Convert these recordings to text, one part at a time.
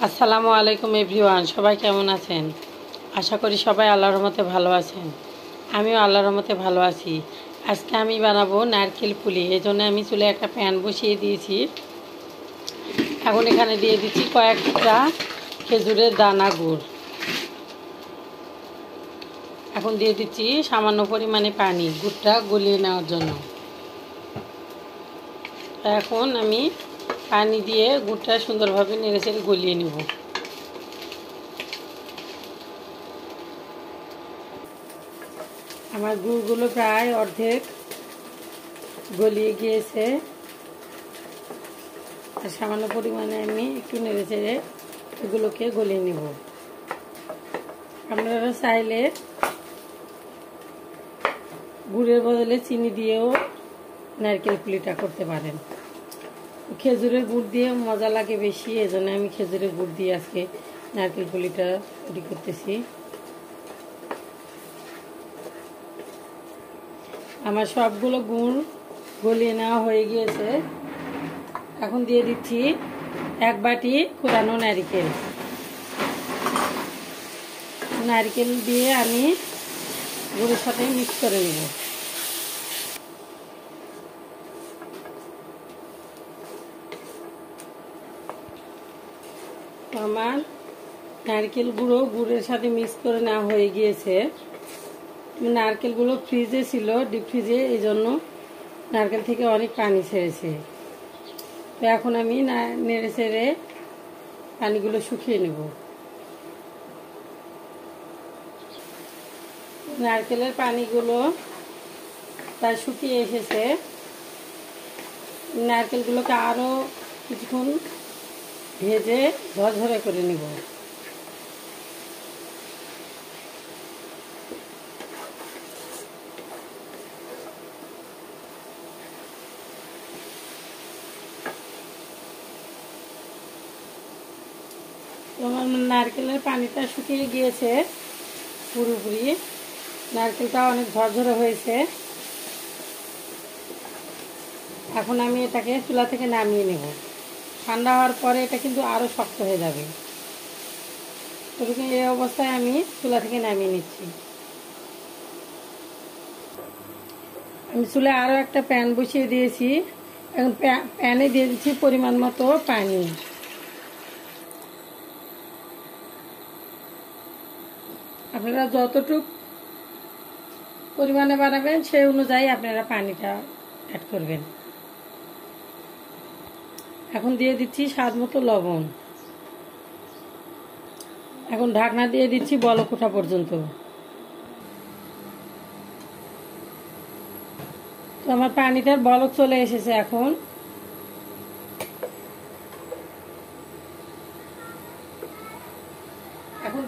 আসসালামু আলাইকুম এভরিওয়ান, সবাই কেমন আছেন? আশা করি সবাই আল্লাহর রহমতে ভালো আছেন। আমিও আল্লাহর রহমতে ভালো আছি। আজকে আমি বানাবো নারকেল পুলি। এই জন্য আমি চুলে একটা প্যান বসিয়ে দিয়েছি। এখন এখানে দিয়ে দিচ্ছি কয়েকটা খেজুরের দানা গুড়। এখন দিয়ে দিচ্ছি সামান্য পরিমাণে পানি, গুড়টা গলিয়ে নেওয়ার জন্য। এখন আমি পানি দিয়ে গুড়টা সুন্দরভাবে নেড়েচেড়ে গলিয়ে নেব। আমার গুড়গুলো প্রায় অর্ধেক গলিয়ে গিয়েছে। আর সামান্য পরিমাণে আমি একটু নেড়েচেড়ে এগুলোকে গলিয়ে নেব। আপনারা চাইলে গুড়ের বদলে চিনি দিয়েও নারকেল পুলিটা করতে পারেন। খেজুরের গুড় দিয়ে মজা লাগে বেশি, এজন্য আমি খেজুরের গুড় দিয়ে আজকে নারকেল পুলিটা তৈরি করতেছি। আমার সবগুলো গুড় গলিয়ে নেওয়া হয়ে গিয়েছে। এখন দিয়ে দিচ্ছি 1 বাটি কোরানো নারকেল। নারকেল দিয়ে আমি গুড়ের সাথে মিক্স করে নেব। আমার নারকেল গুড়ের সাথে মিক্স করে নেওয়া হয়ে গিয়েছে। নারকেলগুলো ফ্রিজে ছিল, ডিপ ফ্রিজে, এই জন্য নারকেল থেকে অনেক পানি ছেড়েছে। তো এখন আমি নেড়ে চেড়ে পানিগুলো শুকিয়ে নেব। নারকেলের পানিগুলো প্রায় শুকিয়ে এসেছে। নারকেলগুলোকে আরও কিছুক্ষণ ভেজে ঝরঝরে করে নেব। তোমার নারকেলের পানিটা শুকিয়ে গিয়েছে পুরোপুরি। নারকেলটা অনেক ঝরঝরে হয়েছে। এখন আমি এটাকে চুলা থেকে নামিয়ে নেব। ঠান্ডা হওয়ার পরে এটা কিন্তু আরও শক্ত হয়ে যাবে। তবে এই অবস্থায় আমি চুলা থেকে নামিয়ে নিচ্ছি। আমি চুলে আরও একটা প্যান বসিয়ে দিয়েছি। এখন প্যানে দিয়ে দিচ্ছি পরিমাণ মতো পানি। আপনারা যতটুকু পরিমাণে বানাবেন সেই অনুযায়ী আপনারা পানিটা অ্যাড করবেন। এখন দিয়ে দিচ্ছি স্বাদ মতো লবণ। এখন ঢাকনা দিয়ে দিচ্ছি বলক ওঠা পর্যন্ত। তো আমার পানিটার বলক চলে এসেছে। এখন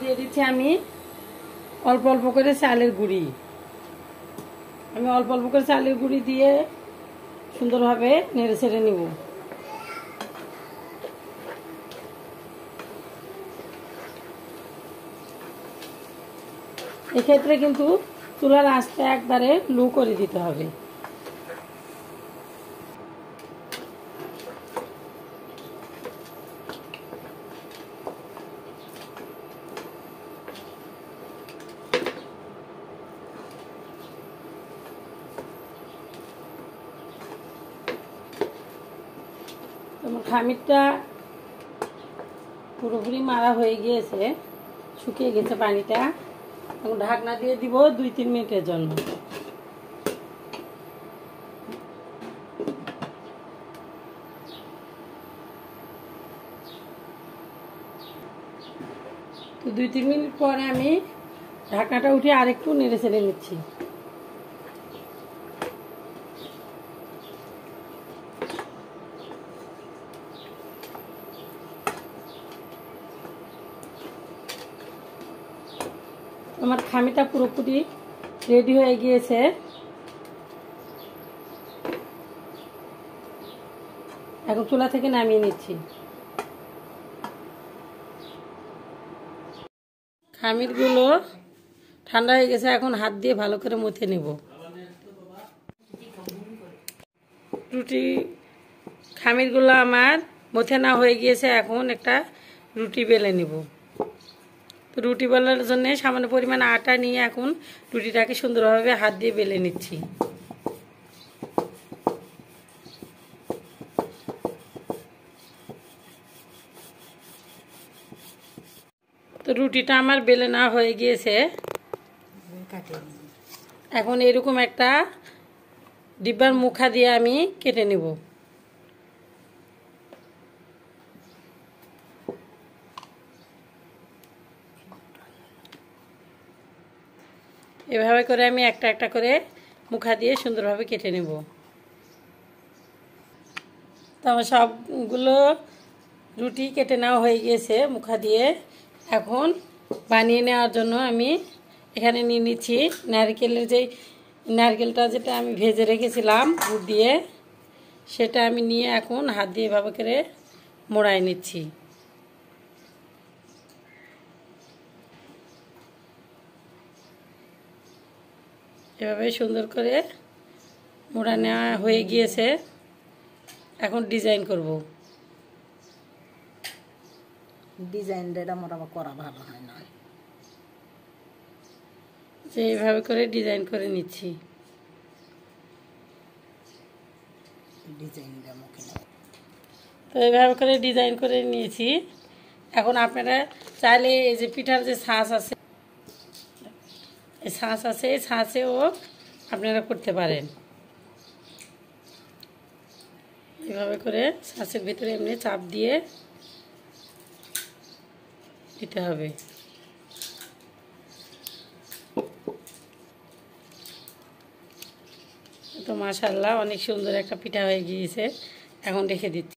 দিয়ে দিচ্ছি আমি অল্প অল্প করে চালের গুঁড়ি। আমি অল্প অল্প করে চালের গুঁড়ি দিয়ে সুন্দরভাবে নেড়ে ছেড়ে নেব। এক্ষেত্রে কিন্তু চুলার আঁচটা একবারে লো করে দিতে হবে। তোমার খামিরটা পুরোপুরি মারা হয়ে গিয়েছে, শুকিয়ে গেছে পানিটা। এখন ঢাকনা দিয়ে দিব 2-3 মিনিটের জন্য। তো 2-3 মিনিট পরে আমি ঢাকনাটা উঠে আরেকটু নেড়ে চেড়ে নিচ্ছি। আমার খামিটা পুরোপুরি রেডি হয়ে গিয়েছে। এখন চুলা থেকে নামিয়ে নিচ্ছি। খামিরগুলো ঠান্ডা হয়ে গেছে, এখন হাত দিয়ে ভালো করে মথে নেব। রুটি খামিরগুলো আমার মথে না হয়ে গিয়েছে। এখন একটা রুটি বেলে নিব। তো রুটি বেলার জন্য সামান্য পরিমাণ আটা নিয়ে এখন রুটিটাকে সুন্দরভাবে হাত দিয়ে বেলে নিচ্ছি। তো রুটিটা আমার বেলে না হয়ে গিয়েছে। এখন এরকম একটা ডিব্বার মুখা দিয়ে আমি কেটে নেব। এভাবে করে আমি একটা একটা করে মুখা দিয়ে সুন্দরভাবে কেটে নেব। তো আমার সবগুলো রুটি কেটে নেওয়া হয়ে গিয়েছে মুখা দিয়ে। এখন বানিয়ে নেওয়ার জন্য আমি এখানে নিয়ে নিচ্ছি নারকেলের নারকেলটা যেটা আমি ভেজে রেখেছিলাম গুড় দিয়ে, সেটা আমি নিয়ে এখন হাত দিয়ে এভাবে করে মোড়াই নিচ্ছি। এভাবে সুন্দর করে মোড়া নেওয়া হয়ে গিয়েছে। এখন ডিজাইন করব। ডিজাইনটা আমার আবার করা ভালো হয় না, যে এইভাবে করে ডিজাইন করে নিচ্ছি। ডিজাইনটা মুখে তো এইভাবে করে ডিজাইন করে নিয়েছি। এখন আপনারা চাইলে এই যে পিঠার যে ছাঁচ আছে, এই ছাঁচেও আপনারা করতে পারেন। এভাবে করে ছাঁচের ভিতরে এমনি চাপ দিয়ে দিতে হবে। তো মাশাআল্লাহ অনেক সুন্দর একটা পিঠা হয়ে গিয়েছে। এখন রেখে দিচ্ছি।